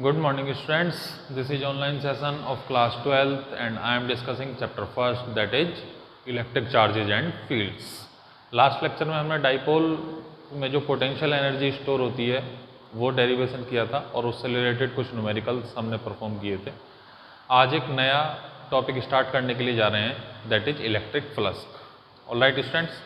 Good morning students, this is online session of class 12th and I am discussing chapter first, that is electric charges and fields. Last lecture में हमने dipole में जो potential energy store होती है वो derivation किया था और उससे रिलेटेड कुछ न्यूमेरिकल्स हमने परफॉर्म किए थे। आज एक नया टॉपिक स्टार्ट करने के लिए जा रहे हैं, that is electric flux. Alright students,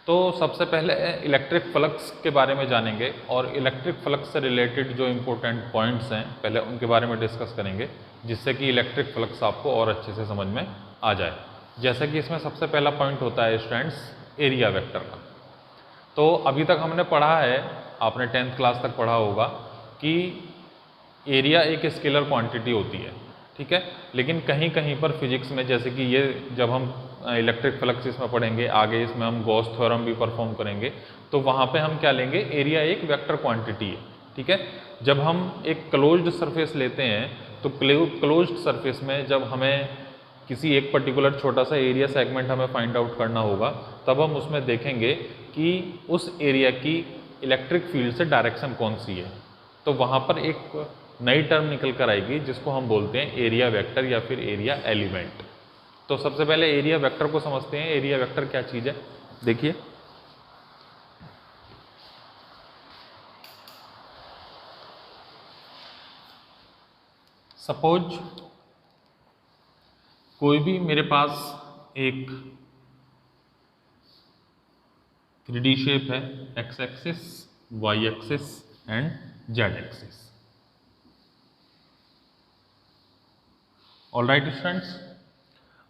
तो सबसे पहले इलेक्ट्रिक फ्लक्स के बारे में जानेंगे और इलेक्ट्रिक फ्लक्स से रिलेटेड जो इम्पोर्टेंट पॉइंट्स हैं पहले उनके बारे में डिस्कस करेंगे, जिससे कि इलेक्ट्रिक फ्लक्स आपको और अच्छे से समझ में आ जाए। जैसे कि इसमें सबसे पहला पॉइंट होता है स्टूडेंट्स एरिया वेक्टर का। तो अभी तक हमने पढ़ा है, आपने 10th क्लास तक पढ़ा होगा कि एरिया एक स्केलर क्वांटिटी होती है, ठीक है। लेकिन कहीं कहीं पर फिजिक्स में, जैसे कि ये जब हम इलेक्ट्रिक फ्लक्स इसमें पढ़ेंगे आगे, इसमें हम गॉस थ्योरम भी परफॉर्म करेंगे, तो वहाँ पे हम क्या लेंगे, एरिया एक वेक्टर क्वांटिटी है, ठीक है। जब हम एक क्लोज्ड सरफेस लेते हैं तो क्लोज्ड सरफेस में जब हमें किसी एक पर्टिकुलर छोटा सा एरिया सेगमेंट हमें फाइंड आउट करना होगा, तब हम उसमें देखेंगे कि उस एरिया की इलेक्ट्रिक फील्ड से डायरेक्शन कौन सी है। तो वहाँ पर एक नई टर्म निकल कर आएगी जिसको हम बोलते हैं एरिया वेक्टर या फिर एरिया एलिमेंट। तो सबसे पहले एरिया वेक्टर को समझते हैं। एरिया वेक्टर क्या चीज़ है, देखिए। सपोज कोई भी मेरे पास एक 3D शेप है, X axis, Y axis and Z axis. Alright students,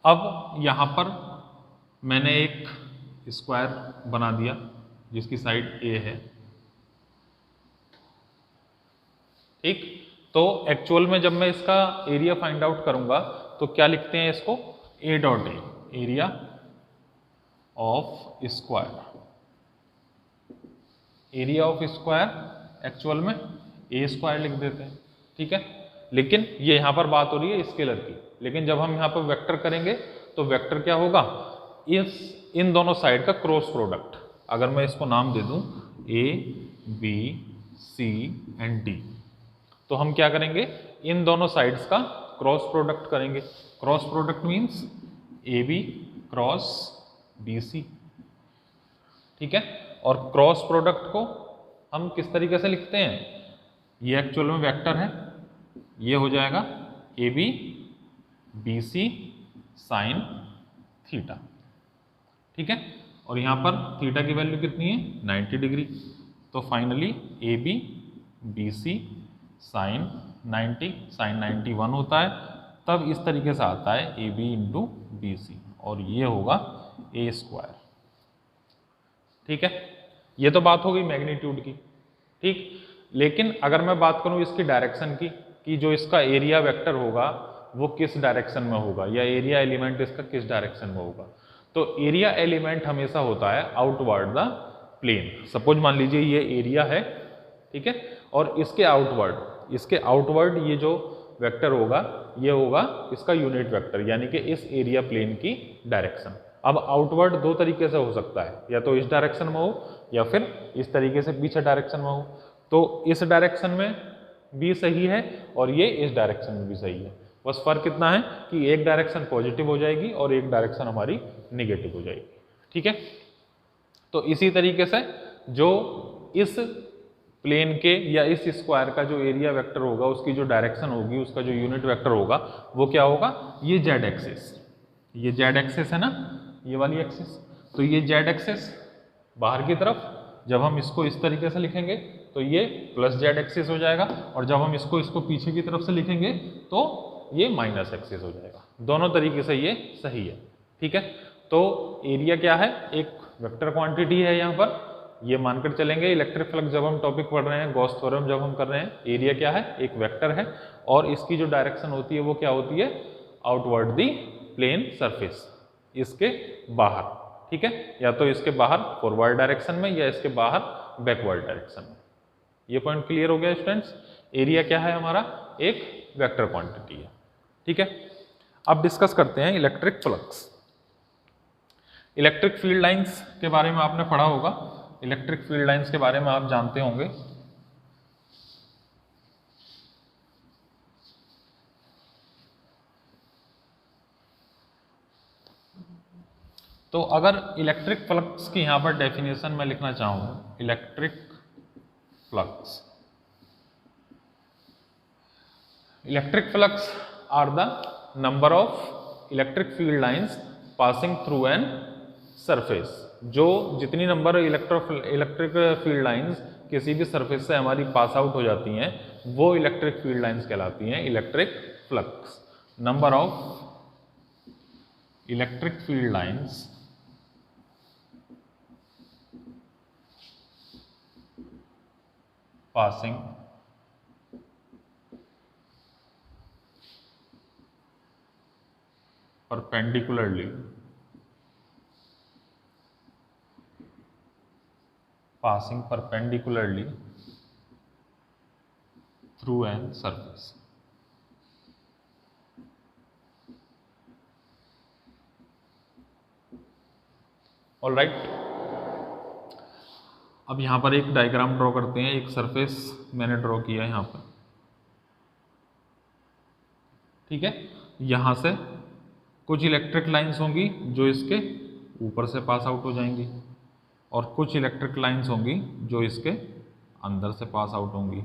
अब यहाँ पर मैंने एक स्क्वायर बना दिया जिसकी साइड ए है, ठीक। तो एक्चुअल में जब मैं इसका एरिया फाइंड आउट करूंगा तो क्या लिखते हैं इसको, ए dot A, area of square. Area of square actual में ए स्क्वायर लिख देते हैं, ठीक है। लेकिन ये यहाँ पर बात हो रही है स्केलर की, लेकिन जब हम यहाँ पर वेक्टर करेंगे तो वेक्टर क्या होगा, इन दोनों साइड का क्रॉस प्रोडक्ट। अगर मैं इसको नाम दे दूं A B C and D, तो हम क्या करेंगे, इन दोनों साइड्स का क्रॉस प्रोडक्ट करेंगे। Cross product means A B cross B C, ठीक है। और क्रॉस प्रोडक्ट को हम किस तरीके से लिखते हैं, ये एक्चुअल में वेक्टर है, ये हो जाएगा A B B C sine theta, ठीक है। और यहाँ पर थीटा की वैल्यू कितनी है, 90 डिग्री। तो finally A B B C sine 90, sine 91 होता है। तब इस तरीके से आता है A B into B C, और ये होगा ए स्क्वायर, ठीक है। ये तो बात हो गई मैग्नीट्यूड की, ठीक। लेकिन अगर मैं बात करूं इसकी डायरेक्शन की, कि जो इसका एरिया वेक्टर होगा वो किस डायरेक्शन में होगा, या एरिया एलिमेंट इसका किस डायरेक्शन में होगा, तो एरिया एलिमेंट हमेशा होता है आउटवर्ड द प्लेन। सपोज मान लीजिए ये एरिया है, ठीक है, और इसके आउटवर्ड ये जो वेक्टर होगा ये होगा इसका यूनिट वेक्टर, यानी कि इस एरिया प्लेन की डायरेक्शन। अब आउटवर्ड दो तरीके से हो सकता है, या तो इस डायरेक्शन में हो या फिर इस तरीके से पीछे डायरेक्शन में हो। तो इस डायरेक्शन में भी सही है और ये इस डायरेक्शन में भी सही है, बस फर्क इतना है कि एक डायरेक्शन पॉजिटिव हो जाएगी और एक डायरेक्शन हमारी नेगेटिव हो जाएगी, ठीक है। तो इसी तरीके से जो इस प्लेन के या इस स्क्वायर का जो एरिया वेक्टर होगा उसकी जो डायरेक्शन होगी, उसका जो यूनिट वेक्टर होगा वो क्या होगा, ये जेड एक्सिस। ये जेड एक्सिस है ना, ये वाली एक्सिस। तो ये जेड एक्सिस बाहर की तरफ, जब हम इसको इस तरीके से लिखेंगे तो ये प्लस जेड एक्सिस हो जाएगा, और जब हम इसको पीछे की तरफ से लिखेंगे तो ये माइनस एक्सिस हो जाएगा। दोनों तरीके से ये सही है, ठीक है। तो एरिया क्या है, एक वेक्टर क्वांटिटी है। यहाँ पर ये मानकर चलेंगे इलेक्ट्रिक फ्लक्स जब हम टॉपिक पढ़ रहे हैं, गॉस थ्योरम जब हम कर रहे हैं, एरिया क्या है, एक वेक्टर है, और इसकी जो डायरेक्शन होती है वो क्या होती है, आउटवर्ड दी प्लेन सरफेस, इसके बाहर, ठीक है। या तो इसके बाहर फॉरवर्ड डायरेक्शन में या इसके बाहर बैकवर्ड डायरेक्शन में। ये पॉइंट क्लियर हो गया स्टूडेंट्स। एरिया क्या है हमारा, एक वेक्टर क्वांटिटी है, ठीक है। अब डिस्कस करते हैं electric flux. Electric field lines के बारे में आपने पढ़ा होगा, इलेक्ट्रिक फील्ड लाइंस के बारे में आप जानते होंगे। तो अगर इलेक्ट्रिक फ्लक्स की यहाँ पर डेफिनेशन मैं लिखना चाहूँ, electric flux are the number of electric field lines passing through an surface. जो जितनी नंबर इलेक्ट्रिक फील्ड लाइंस किसी भी सरफेस से हमारी पास आउट हो जाती हैं वो इलेक्ट्रिक फील्ड लाइंस कहलाती हैं electric flux. Number of electric field lines passing perpendicularly through an surface। All right, अब यहाँ पर एक डायग्राम ड्रॉ करते हैं। एक सरफेस मैंने ड्रॉ किया है यहाँ पर, ठीक है। यहाँ से कुछ इलेक्ट्रिक लाइंस होंगी जो इसके ऊपर से पास आउट हो जाएंगी और कुछ इलेक्ट्रिक लाइंस होंगी जो इसके अंदर से पास आउट होंगी,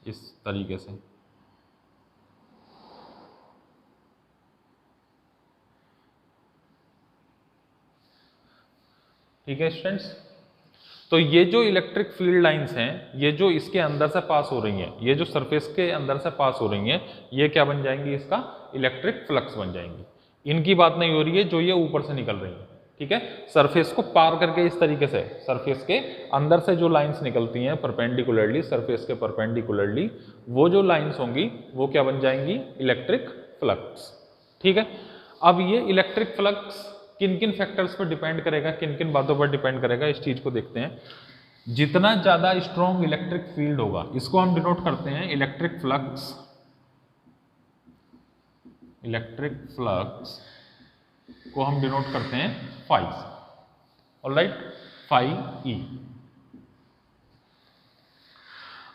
इस तरीके से। ठीक है स्टूडेंट्स, तो ये जो इलेक्ट्रिक फील्ड लाइंस हैं, ये जो इसके अंदर से पास हो रही हैं, ये जो सरफेस के अंदर से पास हो रही हैं, ये क्या बन जाएंगी, इसका इलेक्ट्रिक फ्लक्स बन जाएंगी। इनकी बात नहीं हो रही है जो ये ऊपर से निकल रही है, ठीक है। सरफेस को पार करके इस तरीके से सरफेस के अंदर से जो लाइंस निकलती हैं परपेंडिकुलरली, सरफेस के परपेंडिकुलरली, वो जो लाइंस होंगी वो क्या बन जाएंगी, इलेक्ट्रिक फ्लक्स। ठीक है, अब ये इलेक्ट्रिक फ्लक्स किन किन फैक्टर्स पर डिपेंड करेगा, किन किन बातों पर डिपेंड करेगा, इस चीज को देखते हैं। जितना ज्यादा स्ट्रॉन्ग इलेक्ट्रिक फील्ड होगा, इसको हम डिनोट करते हैं इलेक्ट्रिक फ्लक्स को हम डिनोट करते हैं फाई से। Alright, phi E.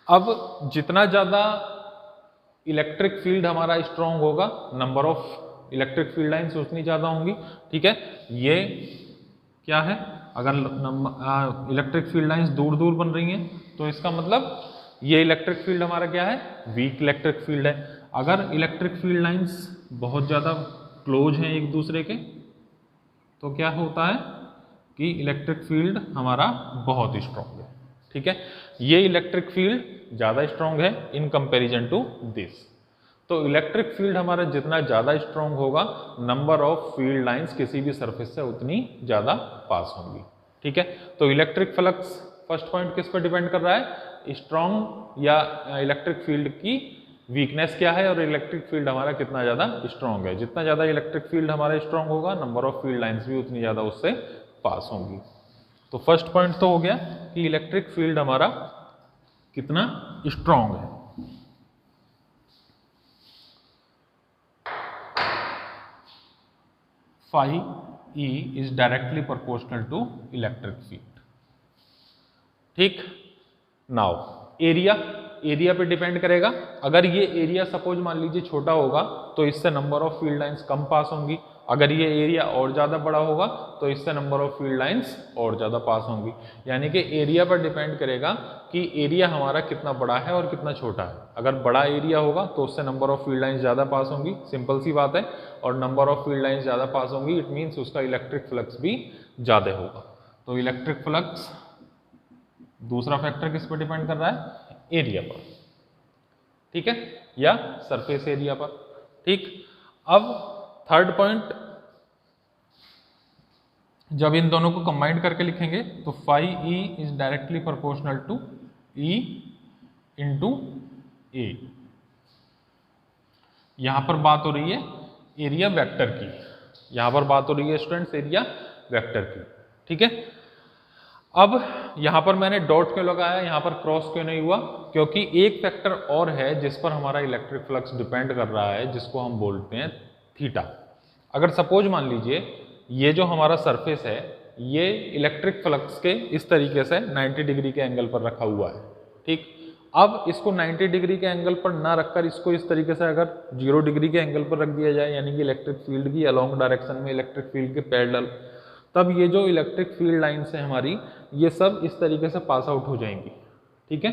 अब जितना ज्यादा इलेक्ट्रिक फील्ड हमारा स्ट्रॉन्ग होगा, number of electric field lines उतनी ज्यादा होंगी। ठीक है, ये क्या है, अगर इलेक्ट्रिक फील्ड लाइंस दूर दूर बन रही हैं तो इसका मतलब ये इलेक्ट्रिक फील्ड हमारा क्या है, वीक इलेक्ट्रिक फील्ड है। अगर इलेक्ट्रिक फील्ड लाइंस बहुत ज्यादा क्लोज हैं एक दूसरे के तो क्या होता है कि इलेक्ट्रिक फील्ड हमारा बहुत स्ट्रॉन्ग है। ठीक है, ये इलेक्ट्रिक फील्ड ज्यादा स्ट्रॉन्ग है इन कंपैरिजन टू दिस। तो इलेक्ट्रिक फील्ड हमारा जितना ज्यादा स्ट्रॉन्ग होगा, नंबर ऑफ फील्ड लाइंस किसी भी सरफेस से उतनी ज्यादा पास होंगी। ठीक है, तो इलेक्ट्रिक फ्लक्स फर्स्ट पॉइंट किस पर डिपेंड कर रहा है, स्ट्रॉन्ग या इलेक्ट्रिक फील्ड की वीकनेस क्या है और इलेक्ट्रिक फील्ड हमारा कितना ज्यादा स्ट्रॉन्ग है। जितना ज्यादा इलेक्ट्रिक फील्ड हमारा स्ट्रॉन्ग होगा, नंबर ऑफ फील्ड लाइंस भी उतनी ज्यादा उससे पास होंगी। तो फर्स्ट पॉइंट तो हो गया कि इलेक्ट्रिक फील्ड हमारा कितना स्ट्रॉन्ग है। Phi E is directly proportional to electric field। ठीक, नाउ एरिया पे डिपेंड करेगा। अगर ये एरिया सपोज मान लीजिए छोटा होगा तो इससे नंबर ऑफ फील्ड लाइंस कम पास होंगी। अगर ये एरिया और ज्यादा बड़ा होगा तो इससे नंबर ऑफ फील्ड लाइंस और ज्यादा पास होंगी। यानी कि एरिया पर डिपेंड करेगा कि एरिया हमारा कितना बड़ा है और कितना छोटा है। अगर बड़ा एरिया होगा तो उससे नंबर ऑफ फील्ड लाइंस ज्यादा पास होंगी, सिंपल सी बात है। और नंबर ऑफ फील्ड लाइंस ज्यादा पास होंगी, इट मीन्स उसका इलेक्ट्रिक फ्लक्स भी ज्यादा होगा। तो इलेक्ट्रिक फ्लक्स दूसरा फैक्टर किस पर डिपेंड कर रहा है, एरिया पर। ठीक है, या सरफेस एरिया पर। ठीक, अब थर्ड पॉइंट, जब इन दोनों को कंबाइन करके लिखेंगे तो phi E is directly proportional to E into A. यहां पर बात हो रही है एरिया वेक्टर की, यहां पर बात हो रही है स्टूडेंट्स एरिया वेक्टर की। ठीक है, अब यहां पर मैंने डॉट क्यों लगाया, यहां पर क्रॉस क्यों नहीं हुआ, क्योंकि एक फैक्टर और है जिस पर हमारा इलेक्ट्रिक फ्लक्स डिपेंड कर रहा है, जिसको हम बोलते हैं थीटा। अगर सपोज मान लीजिए ये जो हमारा सरफेस है ये इलेक्ट्रिक फ्लक्स के इस तरीके से 90 डिग्री के एंगल पर रखा हुआ है। ठीक, अब इसको 90 डिग्री के एंगल पर ना रखकर इसको इस तरीके से अगर 0 डिग्री के एंगल पर रख दिया जाए, यानी कि इलेक्ट्रिक फील्ड की अलोंग डायरेक्शन में इलेक्ट्रिक फील्ड के पैरेलल, तब ये जो इलेक्ट्रिक फील्ड लाइन्स है हमारी, ये सब इस तरीके से पास आउट हो जाएंगी। ठीक है,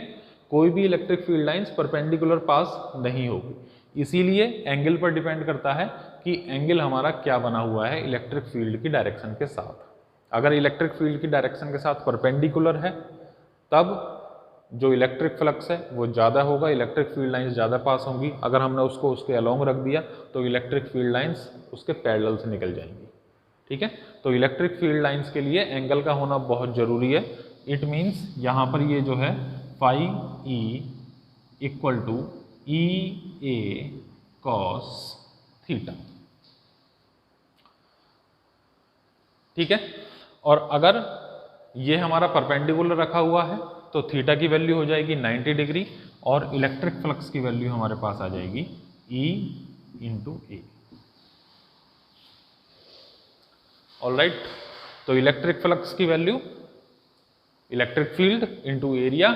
कोई भी इलेक्ट्रिक फील्ड लाइन्स परपेंडिकुलर पास नहीं होगी। इसीलिए एंगल पर डिपेंड करता है कि एंगल हमारा क्या बना हुआ है इलेक्ट्रिक फील्ड की डायरेक्शन के साथ। अगर इलेक्ट्रिक फील्ड की डायरेक्शन के साथ परपेंडिकुलर है तब जो इलेक्ट्रिक फ्लक्स है वो ज़्यादा होगा, इलेक्ट्रिक फील्ड लाइंस ज़्यादा पास होंगी। अगर हमने उसको उसके अलोंग रख दिया तो इलेक्ट्रिक फील्ड लाइंस उसके पैरेलल से निकल जाएंगी। ठीक है, तो इलेक्ट्रिक फील्ड लाइंस के लिए एंगल का होना बहुत ज़रूरी है। इट मीन्स यहाँ पर ये जो है phi E equal to E A cos theta. ठीक है, और अगर ये हमारा परपेंडिकुलर रखा हुआ है तो थीटा की वैल्यू हो जाएगी 90 डिग्री और इलेक्ट्रिक फ्लक्स की वैल्यू हमारे पास आ जाएगी E इंटू ए। ऑलराइट, तो इलेक्ट्रिक फ्लक्स की value electric field into area,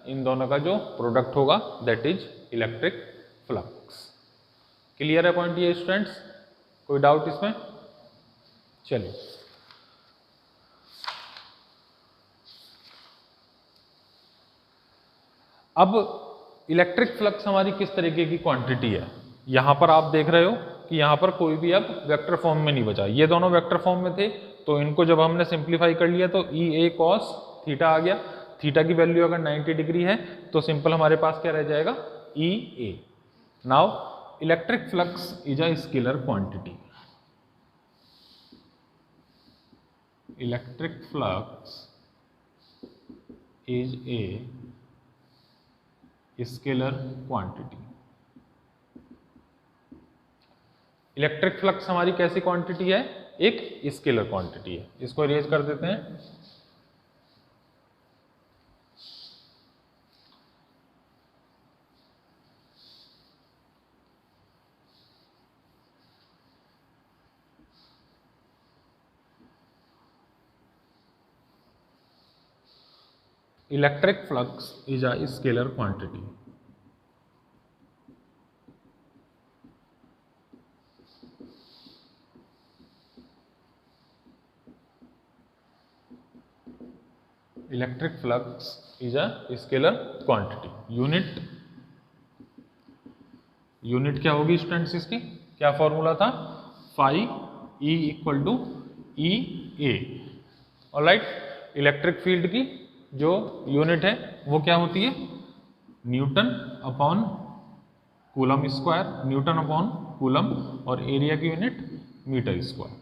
इन दोनों का जो प्रोडक्ट होगा that is electric flux. Clear है पॉइंट ये स्टूडेंट्स? कोई डाउट इसमें? चलिए, अब इलेक्ट्रिक फ्लक्स हमारी किस तरीके की क्वांटिटी है। यहाँ पर आप देख रहे हो कि यहाँ पर कोई भी अब वेक्टर फॉर्म में नहीं बचा, ये दोनों वेक्टर फॉर्म में थे, तो इनको जब हमने सिंप्लीफाई कर लिया तो ई ए कॉस थीटा आ गया। थीटा की वैल्यू अगर 90 डिग्री है तो सिंपल हमारे पास क्या रह जाएगा, E A. Now electric flux is a scalar quantity. Electric flux is a scalar quantity. Electric flux हमारी कैसी क्वांटिटी है, एक स्केलर क्वांटिटी है। इसको इरेज कर देते हैं। Electric flux is a scalar quantity. Electric flux is a scalar quantity. Unit क्या होगी स्टूडेंट्स इसकी? क्या फॉर्मूला था? Phi E equal to E A. Alright, electric field की जो यूनिट है वो क्या होती है, newton upon coulomb square, newton upon coulomb, और एरिया की यूनिट मीटर स्क्वायर।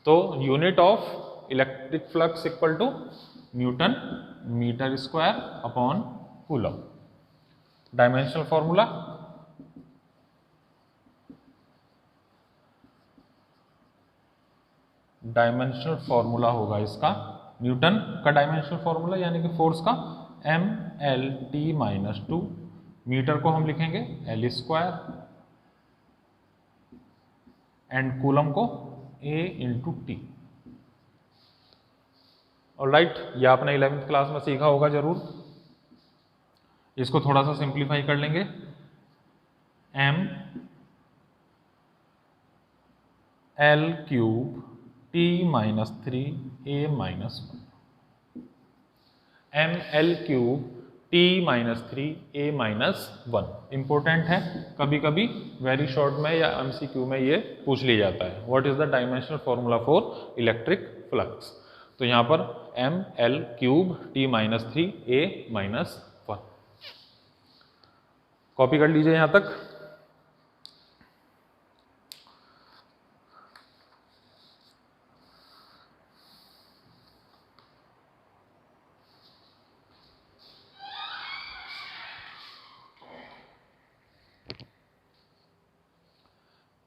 तो unit of electric flux equal to newton meter square upon coulomb. Dimensional formula, dimensional formula होगा इसका, न्यूटन का डायमेंशनल फॉर्मूला यानी कि फोर्स का mLT-2, मीटर को हम लिखेंगे L स्क्वायर, एंड कूलम को A इंटू टी। ऑलराइट, ये आपने 11th क्लास में सीखा होगा जरूर। इसको थोड़ा सा सिंप्लीफाई कर लेंगे, mL³ T-3 A-1, mL³ T-3 A-1 important है, कभी कभी वेरी शॉर्ट में या MCQ में ये पूछ लिया जाता है। What is the dimensional formula for electric flux? तो यहाँ पर mL³ T-3 A-1 कॉपी कर लीजिए यहाँ तक।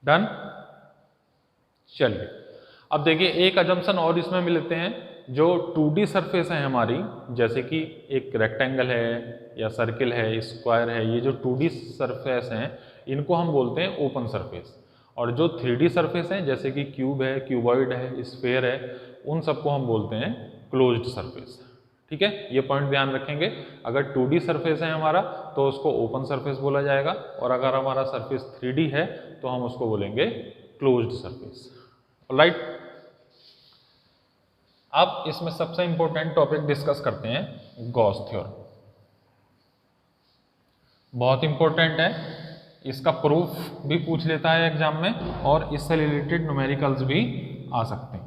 डन। चलिए, अब देखिए एक अजम्पशन और इसमें मिल लेते हैं। जो 2D सरफेस है हमारी, जैसे कि एक रेक्टेंगल है या सर्किल है, स्क्वायर है, ये जो 2D सरफेस हैं इनको हम बोलते हैं ओपन सरफेस। और जो 3D सरफेस हैं जैसे कि क्यूब है, क्यूबॉइड है, स्फेयर है, उन सबको हम बोलते हैं क्लोज्ड सरफेस। ठीक है, ये पॉइंट ध्यान रखेंगे। अगर 2D सरफेस है हमारा तो उसको ओपन सरफेस बोला जाएगा, और अगर हमारा सरफेस 3D है तो हम उसको बोलेंगे क्लोज्ड सरफेस। ऑलराइट, अब इसमें सबसे इंपॉर्टेंट टॉपिक डिस्कस करते हैं गॉस थ्योरम। बहुत इंपॉर्टेंट है, इसका प्रूफ भी पूछ लेता है एग्जाम में, और इससे रिलेटेड न्यूमेरिकल्स भी आ सकते हैं।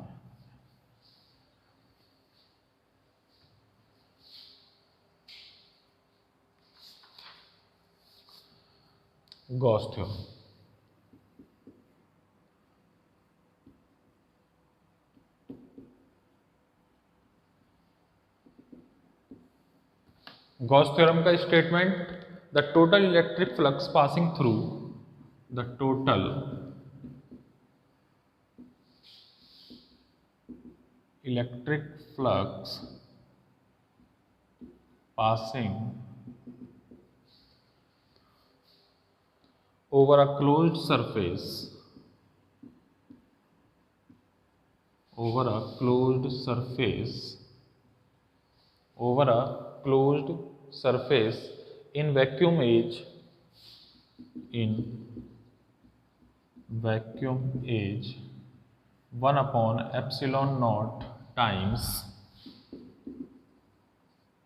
गॉस थ्योरम, गॉस थ्योरम का statement, the total electric flux passing through the total electric flux passing over a closed surface in vacuum age 1 upon epsilon naught times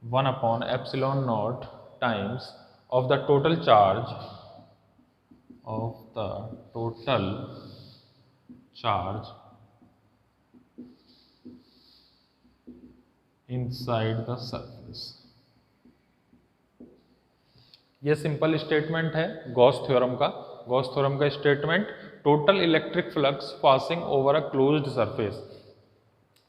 1 upon epsilon naught times of the total charge inside the surface। ये simple statement है Gauss theorem का। Gauss theorem का statement, total electric flux passing over a closed surface.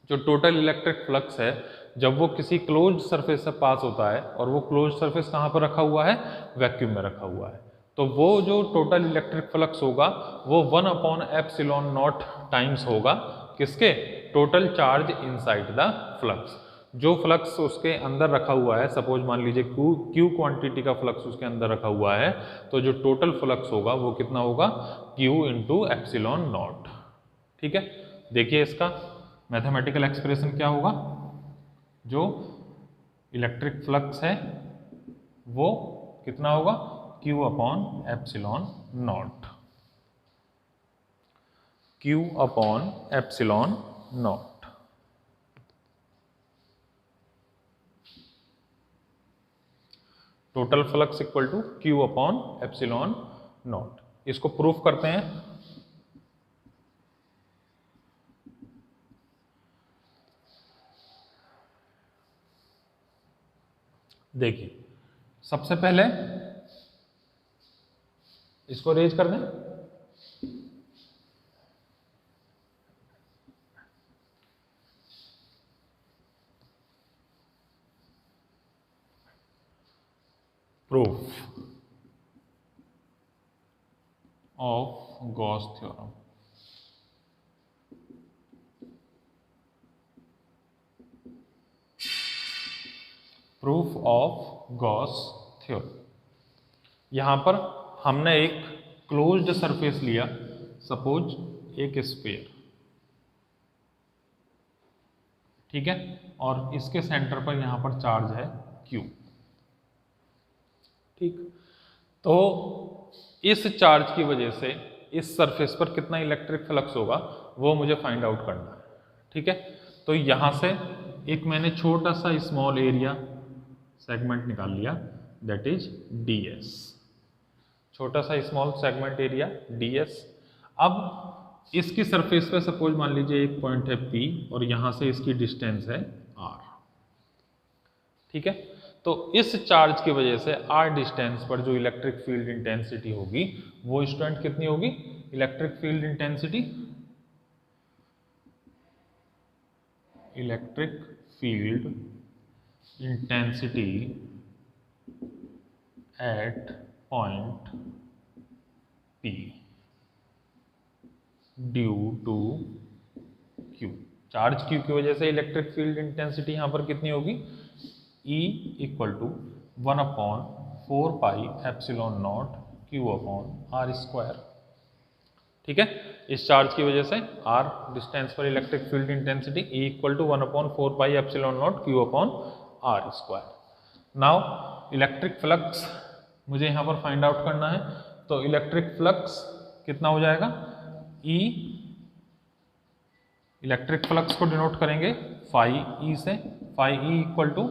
जो total electric flux है जब वो किसी closed surface से पास होता है, और वो क्लोज्ड सरफेस कहाँ पर रखा हुआ है, वैक्यूम में रखा हुआ है, तो वो जो टोटल इलेक्ट्रिक फ्लक्स होगा वो 1 अपॉन एप्सिलॉन नॉट टाइम्स होगा किसके, total charge inside the flux. जो फ्लक्स उसके अंदर रखा हुआ है, सपोज मान लीजिए क्यू क्वांटिटी का फ्लक्स उसके अंदर रखा हुआ है, तो जो टोटल फ्लक्स होगा वो कितना होगा, क्यू इंटू एप्सिलॉन नॉट। ठीक है, देखिए इसका मैथमेटिकल एक्सप्रेशन क्या होगा, जो इलेक्ट्रिक फ्लक्स है वो कितना होगा, Q upon epsilon naught, Q upon epsilon naught. Total flux equal to Q upon epsilon naught. इसको प्रूफ करते हैं। देखिए सबसे पहले इसको रेज कर दें। Proof of Gauss theorem. Proof of Gauss theorem. यहां पर हमने एक क्लोज्ड सरफेस लिया, सपोज एक स्फीयर, ठीक है, और इसके सेंटर पर यहां पर चार्ज है Q। ठीक, तो इस चार्ज की वजह से इस सरफेस पर कितना इलेक्ट्रिक फ्लक्स होगा वो मुझे फाइंड आउट करना है। ठीक है, तो यहां से एक मैंने छोटा सा स्मॉल एरिया सेगमेंट निकाल लिया, दैट इज ds, छोटा सा स्मॉल सेगमेंट एरिया ds। अब इसकी सरफेस पे सपोज मान लीजिए एक पॉइंट है P, और यहां से इसकी डिस्टेंस है r। ठीक है, तो इस चार्ज की वजह से r डिस्टेंस पर जो इलेक्ट्रिक फील्ड इंटेंसिटी होगी वो स्टूडेंट कितनी होगी, electric field intensity, electric field intensity at point P due to Q। Charge Q की वजह से इलेक्ट्रिक फील्ड इंटेंसिटी यहां पर कितनी होगी, E equal to 1 upon 4 pi epsilon naught Q upon R square. ठीक है, इस चार्ज की वजह से R डिस्टेंस पर electric field intensity E equal to 1 upon 4 pi epsilon naught Q upon R square. Now electric flux मुझे यहाँ पर फाइंड आउट करना है, तो इलेक्ट्रिक फ्लक्स कितना हो जाएगा, ई, इलेक्ट्रिक फ्लक्स को डिनोट करेंगे फाई ई से, फाई ई इक्वल टू,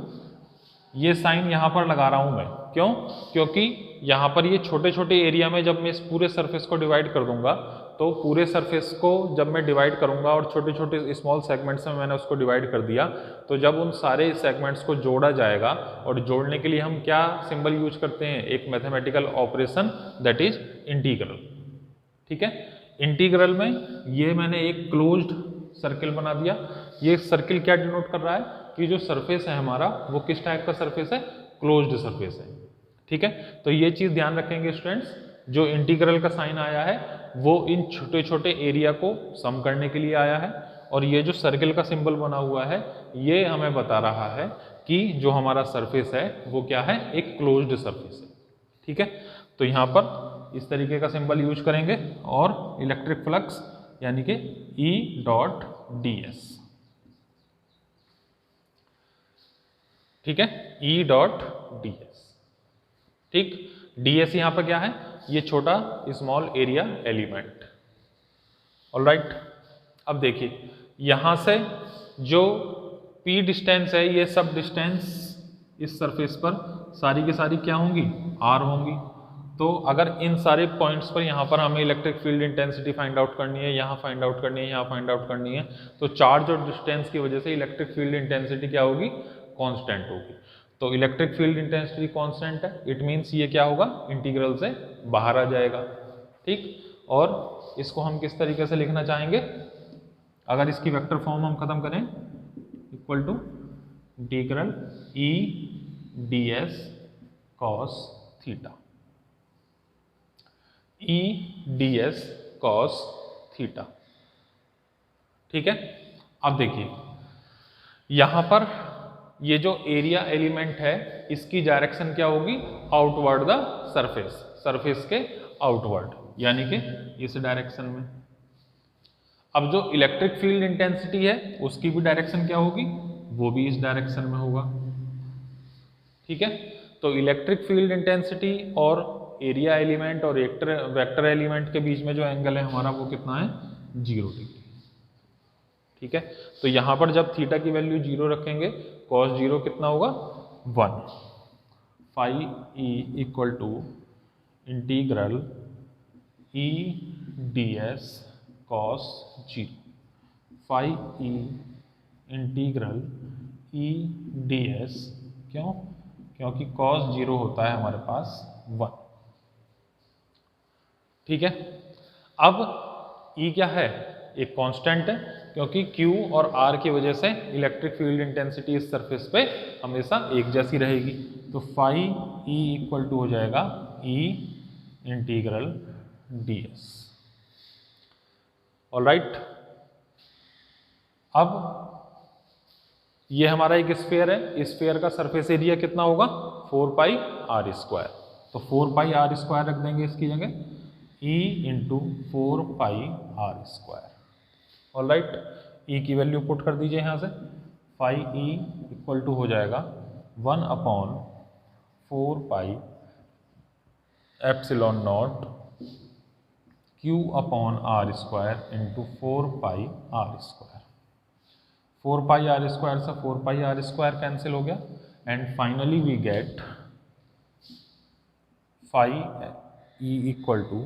ये साइन यहाँ पर लगा रहा हूँ मैं, क्यों, क्योंकि यहाँ पर ये छोटे छोटे एरिया में जब मैं इस पूरे सरफेस को डिवाइड कर दूंगा, तो पूरे सरफेस को जब मैं डिवाइड करूंगा और छोटे छोटे स्मॉल सेगमेंट्स में मैंने उसको डिवाइड कर दिया, तो जब उन सारे सेगमेंट्स को जोड़ा जाएगा, और जोड़ने के लिए हम क्या सिंबल यूज करते हैं, एक mathematical operation, that is integral. ठीक है, इंटीग्रल में ये मैंने एक क्लोज्ड सर्किल बना दिया। ये सर्किल क्या डिनोट कर रहा है कि जो सरफेस है हमारा वो किस टाइप का सरफेस है, क्लोज्ड सरफेस है। ठीक है, तो ये चीज ध्यान रखेंगे स्टूडेंट्स, जो इंटीग्रल का साइन आया है वो इन छोटे छोटे एरिया को सम करने के लिए आया है, और ये जो सर्किल का सिंबल बना हुआ है ये हमें बता रहा है कि जो हमारा सरफेस है वो क्या है, एक क्लोज्ड सरफेस है। ठीक है, तो यहाँ पर इस तरीके का सिंबल यूज करेंगे, और इलेक्ट्रिक फ्लक्स यानी कि E डॉट ds। ठीक है, E डॉट ds। ठीक, ds यहाँ पर क्या है, ये छोटा स्मॉल एरिया एलिमेंट। ऑलराइट, अब देखिए यहाँ से जो P डिस्टेंस है, ये सब डिस्टेंस इस सरफेस पर सारी की सारी क्या होंगी, R होंगी। तो अगर इन सारे पॉइंट्स पर यहाँ पर हमें electric field intensity find out करनी है, यहाँ फाइंड आउट करनी है, यहाँ फाइंड आउट करनी है, तो चार्ज और डिस्टेंस की वजह से इलेक्ट्रिक फील्ड इंटेंसिटी क्या होगी, कांस्टेंट होगी। तो इलेक्ट्रिक फील्ड इंटेंसिटी कांस्टेंट है, इट मीन्स ये क्या होगा, इंटीग्रल से बाहर आ जाएगा। ठीक, और इसको हम किस तरीके से लिखना चाहेंगे, अगर इसकी वेक्टर फॉर्म हम खत्म करें, equal to integral E ds cos theta, E ds cos theta. ठीक है, अब देखिए यहां पर ये जो एरिया एलिमेंट है इसकी डायरेक्शन क्या होगी, आउटवर्ड द सरफेस, सरफेस के आउटवर्ड, यानी कि इस डायरेक्शन में। अब जो इलेक्ट्रिक फील्ड इंटेंसिटी है उसकी भी डायरेक्शन क्या होगी, वो भी इस डायरेक्शन में होगा। ठीक है, तो इलेक्ट्रिक फील्ड इंटेंसिटी और एरिया एलिमेंट और वेक्टर एलिमेंट के बीच में जो एंगल है हमारा वो कितना है, 0 डिग्री। ठीक है, तो यहां पर जब थीटा की वैल्यू 0 रखेंगे, cos 0 कितना होगा, 1, phi E equal to integral E ds cos 0, phi E integral E ds, क्यों, क्योंकि cos 0 होता है हमारे पास 1। ठीक है, अब E क्या है, एक कांस्टेंट है, क्योंकि Q और R की वजह से इलेक्ट्रिक फील्ड इंटेंसिटी इस सरफेस पे हमेशा एक जैसी रहेगी। तो फाई E इक्वल टू हो जाएगा E इंटीग्रल ds। ऑलराइट, अब ये हमारा एक स्फीयर है, इस स्फीयर का सरफेस एरिया कितना होगा, 4 पाई r स्क्वायर। तो 4 पाई r स्क्वायर रख देंगे इसकी जगह, E into 4 pi r square. Alright, E की वैल्यू पुट कर दीजिए यहाँ से, फाई E इक्वल टू हो जाएगा 1/4 pi epsilon naught Q upon r square into 4 pi r square. 4 pi r square से 4 पाई r स्क्वायर कैंसिल हो गया, and finally we get phi E equal to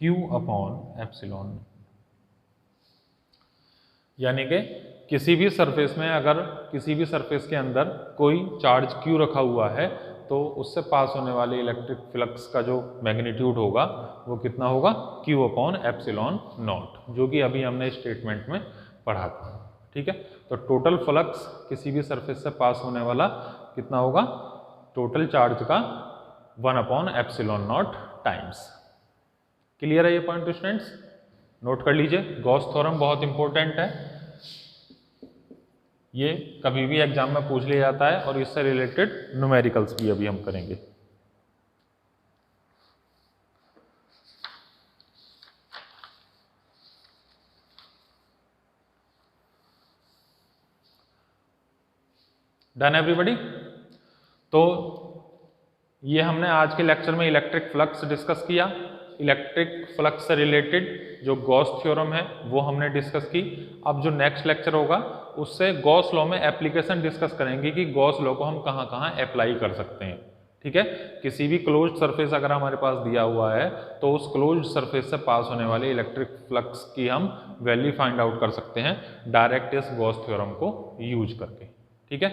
Q upon epsilon. यानी कि किसी भी surface में अगर किसी भी सरफेस के अंदर कोई चार्ज Q रखा हुआ है, तो उससे पास होने वाले इलेक्ट्रिक फ्लक्स का जो मैग्नीट्यूड होगा वो कितना होगा, Q अपॉन एप्सिलॉन नॉट, जो कि अभी हमने स्टेटमेंट में पढ़ा था। ठीक है, तो टोटल फ्लक्स किसी भी सरफेस से पास होने वाला कितना होगा, टोटल चार्ज का 1 upon epsilon not times. Clear है ये पॉइंट स्टूडेंट्स, नोट कर लीजिए। गॉस थ्योरम बहुत इंपॉर्टेंट है, ये कभी भी एग्जाम में पूछ लिया जाता है, और इससे रिलेटेड न्यूमेरिकल्स भी अभी हम करेंगे। Done everybody. तो ये हमने आज के लेक्चर में इलेक्ट्रिक फ्लक्स डिस्कस किया। इलेक्ट्रिक फ्लक्स से रिलेटेड जो गॉस थ्योरम है वो हमने डिस्कस की। अब जो नेक्स्ट लेक्चर होगा उससे गॉस लॉ में एप्लीकेशन डिस्कस करेंगे कि गॉस लॉ को हम कहाँ कहाँ अप्लाई कर सकते हैं। ठीक है, किसी भी क्लोज्ड सरफेस अगर हमारे पास दिया हुआ है तो उस क्लोज्ड सरफेस से पास होने वाले इलेक्ट्रिक फ्लक्स की हम वैल्यू फाइंड आउट कर सकते हैं डायरेक्ट इस गॉस थ्योरम को यूज करके। ठीक है,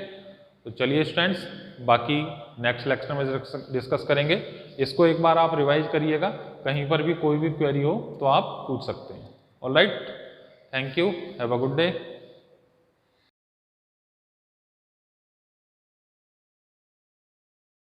तो चलिए स्टूडेंट्स, बाकी नेक्स्ट लेक्चर में डिस्कस करेंगे। इसको एक बार आप रिवाइज करिएगा, कहीं पर भी कोई भी क्वेरी हो तो आप पूछ सकते हैं। Alright, thank you, have a good day.